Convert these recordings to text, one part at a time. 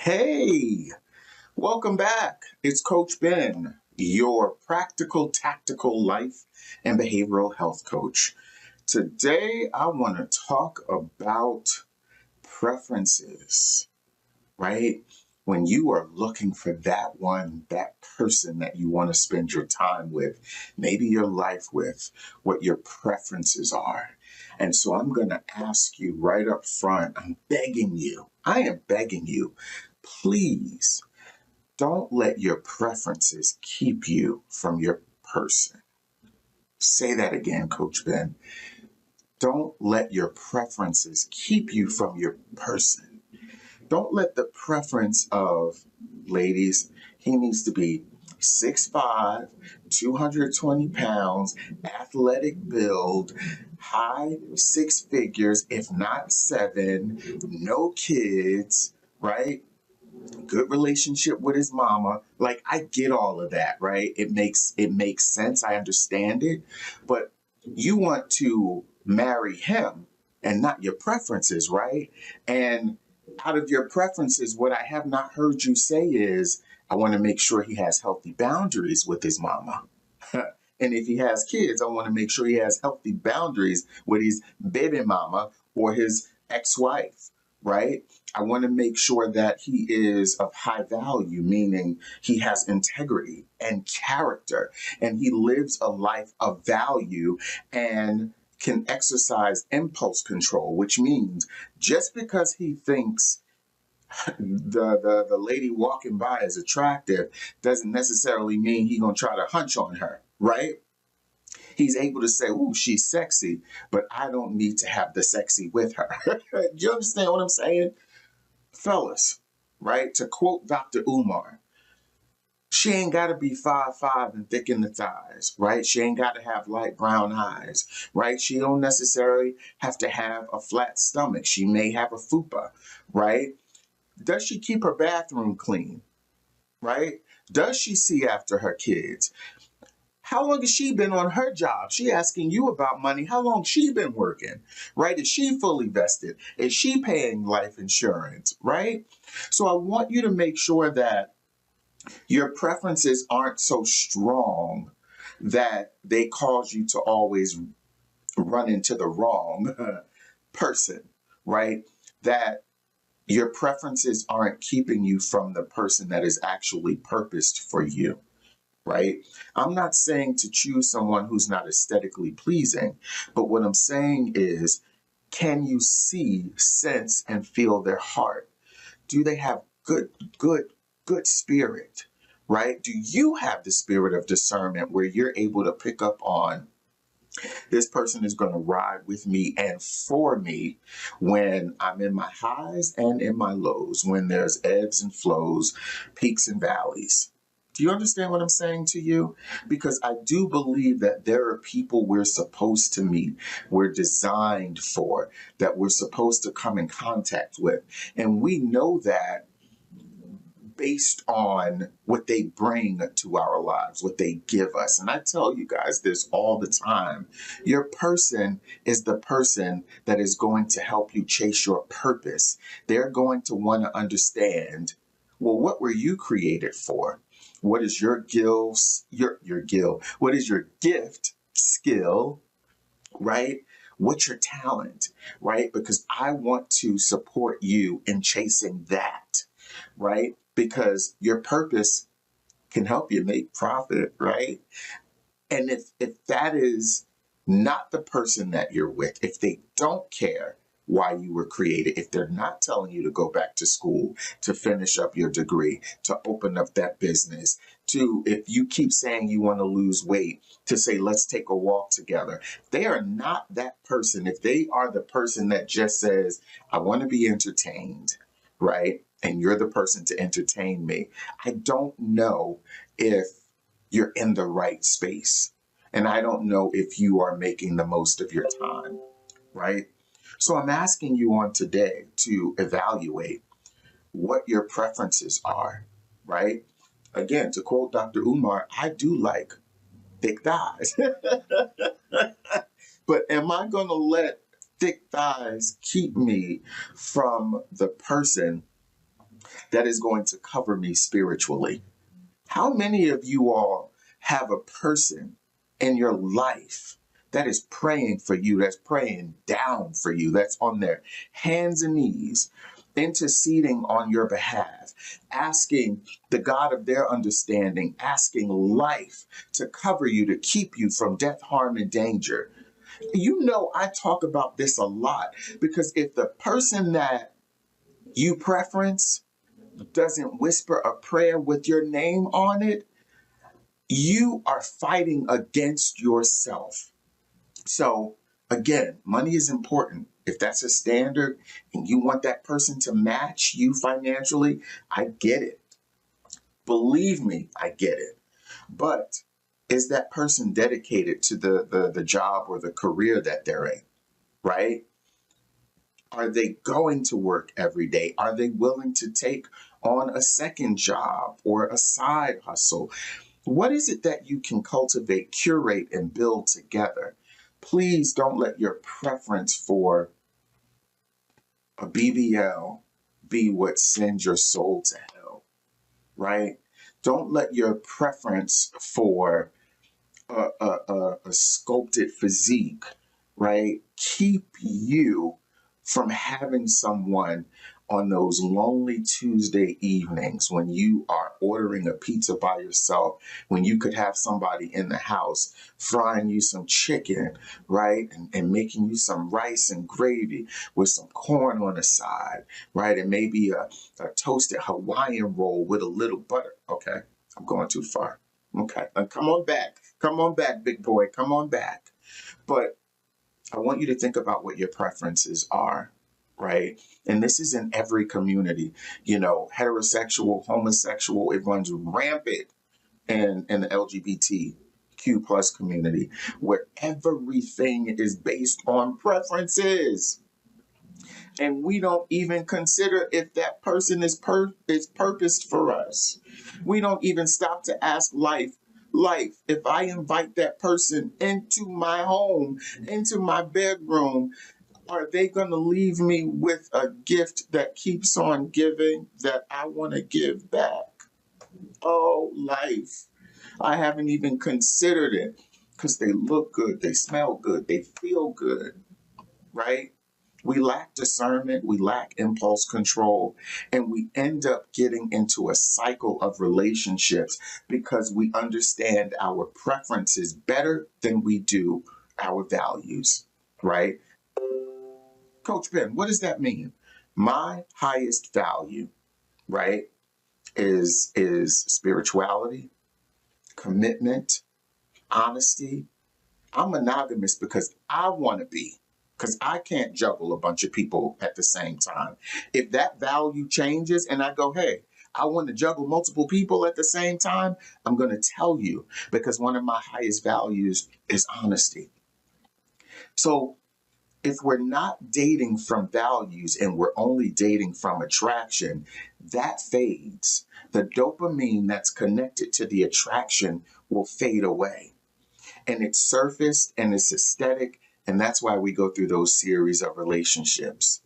Hey, welcome back. It's Coach Ben, your practical, tactical life and behavioral health coach. Today, I want to talk about preferences, right? When you are looking for that person that you want to spend your time with, maybe your life with, what your preferences are. And so I'm going to ask you right up front, I am begging you, please don't let your preferences keep you from your person. Say that again, Coach Ben. Don't let your preferences keep you from your person. Don't let the preference of, ladies, he needs to be 6'5", 220 pounds, athletic build, high six figures, if not seven, no kids, right? Good relationship with his mama. Like, I get all of that, right? It makes sense. I understand it. But you want to marry him and not your preferences, right? And out of your preferences, what I have not heard you say is, I want to make sure he has healthy boundaries with his mama. And if he has kids, I want to make sure he has healthy boundaries with his baby mama or his ex-wife, right? I want to make sure that he is of high value, meaning he has integrity and character, and he lives a life of value and can exercise impulse control, which means just because he thinks the lady walking by is attractive doesn't necessarily mean he's gonna try to hunch on her, right? He's able to say, "Ooh, she's sexy, but I don't need to have the sexy with her." Do you understand what I'm saying? Fellas, right? To quote Dr. Umar, she ain't got to be 5'5" and thick in the thighs, right? She ain't got to have light brown eyes, right? She don't necessarily have to have a flat stomach. She may have a fupa, right? Does she keep her bathroom clean, right? Does she see after her kids? How long has she been on her job? She asking you about money. How long she been working, right? Is she fully vested? Is she paying life insurance, right? So I want you to make sure that your preferences aren't so strong that they cause you to always run into the wrong person, right? That your preferences aren't keeping you from the person that is actually purposed for you, right? I'm not saying to choose someone who's not aesthetically pleasing, but what I'm saying is, can you see, sense, and feel their heart? Do they have good spirit, right? Do you have the spirit of discernment where you're able to pick up on, this person is going to ride with me and for me when I'm in my highs and in my lows, when there's ebbs and flows, peaks and valleys. Do you understand what I'm saying to you? Because I do believe that there are people we're supposed to meet, we're designed for, that we're supposed to come in contact with. And we know that based on what they bring to our lives, what they give us. And I tell you guys this all the time. Your person is the person that is going to help you chase your purpose. They're going to want to understand, well, what were you created for? What is your gifts, your gill? What is your gift, skill, right? What's your talent, right? Because I want to support you in chasing that, right? Because your purpose can help you make profit, right? And if that is not the person that you're with, if they don't care why you were created, if they're not telling you to go back to school, to finish up your degree, to open up that business, to, if you keep saying you want to lose weight, to say, let's take a walk together. They are not that person. If they are the person that just says, I want to be entertained, right? And you're the person to entertain me, I don't know if you're in the right space. And I don't know if you are making the most of your time, right? So I'm asking you on today to evaluate what your preferences are, right? Again, to quote Dr. Umar, I do like thick thighs. But am I going to let thick thighs keep me from the person that is going to cover me spiritually? How many of you all have a person in your life that is praying for you, that's praying down for you, that's on their hands and knees, interceding on your behalf, asking the God of their understanding, asking life to cover you, to keep you from death, harm, and danger? You know, I talk about this a lot because if the person that you preference doesn't whisper a prayer with your name on it, you are fighting against yourself. So again, money is important. If that's a standard and you want that person to match you financially, I get it. Believe me, I get it. But is that person dedicated to the job or the career that they're in, right? Are they going to work every day? Are they willing to take on a second job or a side hustle? What is it that you can cultivate, curate, and build together? Please don't let your preference for a BBL be what sends your soul to hell, right? Don't let your preference for a sculpted physique, right, keep you from having someone on those lonely Tuesday evenings when you are ordering a pizza by yourself, when you could have somebody in the house frying you some chicken, right, and making you some rice and gravy with some corn on the side, right, and maybe a toasted Hawaiian roll with a little butter. Okay, I'm going too far. Okay, come on back. Come on back, big boy. Come on back. But I want you to think about what your preferences are, right? And this is in every community, you know, heterosexual, homosexual, it runs rampant in the LGBTQ plus community, where everything is based on preferences. And we don't even consider if that person is purposed for us. We don't even stop to ask life, if I invite that person into my home, into my bedroom, are they going to leave me with a gift that keeps on giving that I want to give back? Oh, life. I haven't even considered it because they look good, they smell good, they feel good, right? We lack discernment, we lack impulse control, and we end up getting into a cycle of relationships because we understand our preferences better than we do our values, right? Coach Ben, what does that mean? My highest value, right, is spirituality, commitment, honesty. I'm monogamous because I want to be, because I can't juggle a bunch of people at the same time. If that value changes and I go, hey, I want to juggle multiple people at the same time, I'm going to tell you because one of my highest values is honesty. So if we're not dating from values and we're only dating from attraction, that fades. The dopamine that's connected to the attraction will fade away. And it's surfaced and it's aesthetic. And that's why we go through those series of relationships,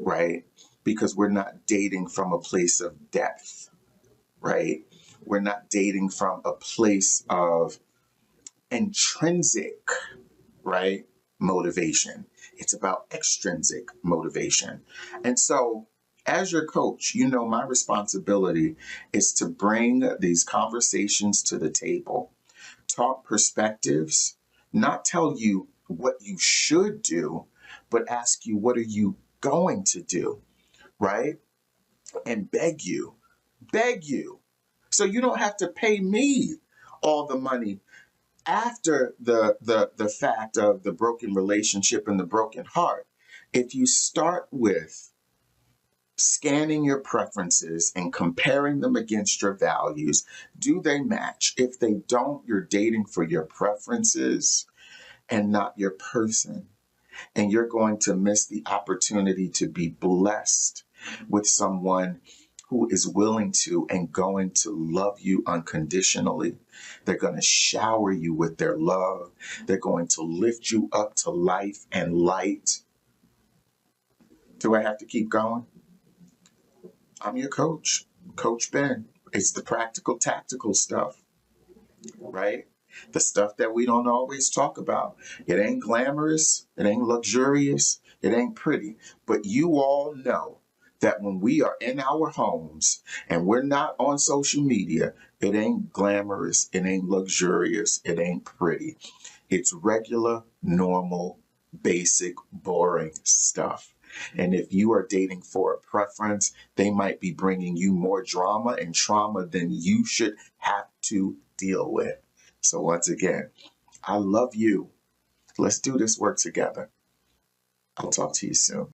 right? Because we're not dating from a place of depth, right? We're not dating from a place of intrinsic, right, motivation. It's about extrinsic motivation. And so, as your coach, you know, my responsibility is to bring these conversations to the table, talk perspectives, not tell you what you should do, but ask you, what are you going to do, right? And beg you. So you don't have to pay me all the money after the fact of the broken relationship and the broken heart. If you start with scanning your preferences and comparing them against your values, do they match? If they don't, you're dating for your preferences and not your person. And you're going to miss the opportunity to be blessed with someone who is willing to and going to love you unconditionally. They're going to shower you with their love. They're going to lift you up to life and light. Do I have to keep going? I'm your coach, Coach Ben. It's the practical, tactical stuff, right? The stuff that we don't always talk about. It ain't glamorous, it ain't luxurious, it ain't pretty. But you all know that when we are in our homes and we're not on social media, it ain't glamorous, it ain't luxurious, it ain't pretty. It's regular, normal, basic, boring stuff. And if you are dating for a preference, they might be bringing you more drama and trauma than you should have to deal with. So, once again, I love you. Let's do this work together. I'll talk to you soon.